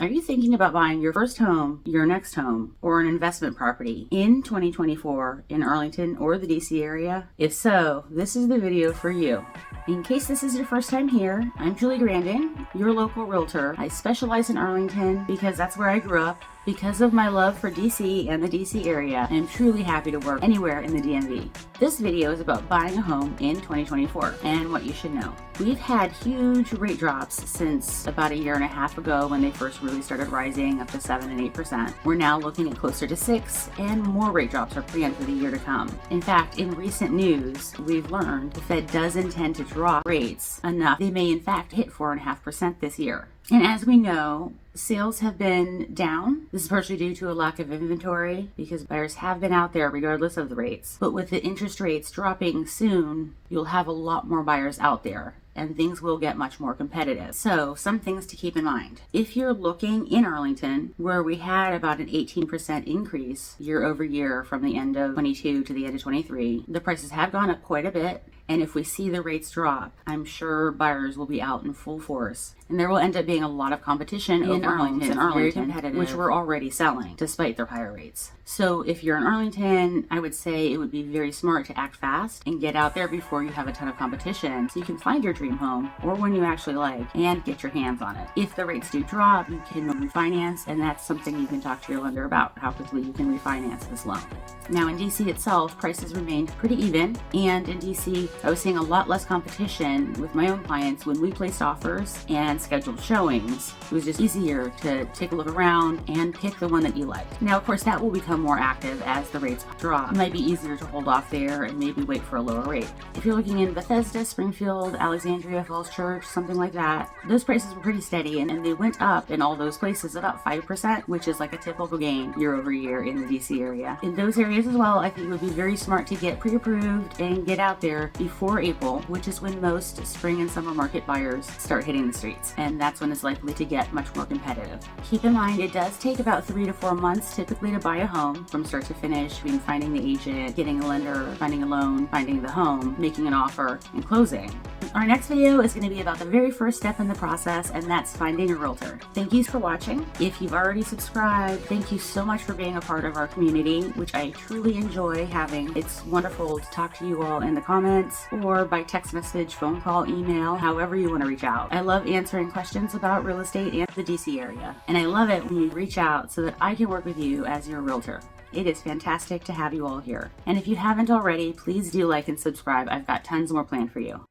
Are you thinking about buying your first home, your next home, or an investment property in 2024 in Arlington or the DC area? If so, this is the video for you. In case this is your first time here, I'm Julie Grandon, your local realtor. I specialize in Arlington because that's where I grew up. Because of my love for DC and the DC area, I am truly happy to work anywhere in the DMV. This video is about buying a home in 2024 and what you should know. We've had huge rate drops since about a year and a half ago when they first really started rising up to 7 and 8%. We're now looking at closer to 6, and more rate drops are planned for the year to come. In fact, in recent news, we've learned the Fed does intend to drop rates enough. They may in fact hit 4.5% this year. And as we know, sales have been down. This is partially due to a lack of inventory because buyers have been out there regardless of the rates. But with the interest rates dropping soon, you'll have a lot more buyers out there and things will get much more competitive. So some things to keep in mind. If you're looking in Arlington, where we had about an 18% increase year over year from the end of 22 to the end of 23, the prices have gone up quite a bit. And if we see the rates drop, I'm sure buyers will be out in full force. And there will end up being a lot of competition in Arlington, very competitive, which we're already selling despite their higher rates. So if you're in Arlington, I would say it would be very smart to act fast and get out there before you have a ton of competition so you can find your dream home or one you actually like and get your hands on it. If the rates do drop, you can refinance, and that's something you can talk to your lender about, how quickly you can refinance this loan. Now in DC itself, prices remained pretty even, and in DC, I was seeing a lot less competition with my own clients when we placed offers and scheduled showings. It was just easier to take a look around and pick the one that you like. Now, of course, that will become more active as the rates drop. It might be easier to hold off there and maybe wait for a lower rate. If you're looking in Bethesda, Springfield, Alexandria, Falls Church, something like that, those prices were pretty steady and they went up in all those places about 5%, which is like a typical gain year over year in the DC area. In those areas as well, I think it would be very smart to get pre-approved and get out there before April, which is when most spring and summer market buyers start hitting the streets. And that's when it's likely to get much more competitive. Keep in mind, it does take about 3 to 4 months typically to buy a home from start to finish, between finding the agent, getting a lender, finding a loan, finding the home, making an offer, and closing. Our next video is going to be about the very first step in the process, and that's finding a realtor. Thank you for watching. If you've already subscribed, thank you so much for being a part of our community, which I truly enjoy having. It's wonderful to talk to you all in the comments or by text message, phone call, email, however you want to reach out. I love answering questions about real estate and the DC area, and I love it when you reach out so that I can work with you as your realtor. It is fantastic to have you all here. And if you haven't already, please do like and subscribe. I've got tons more planned for you.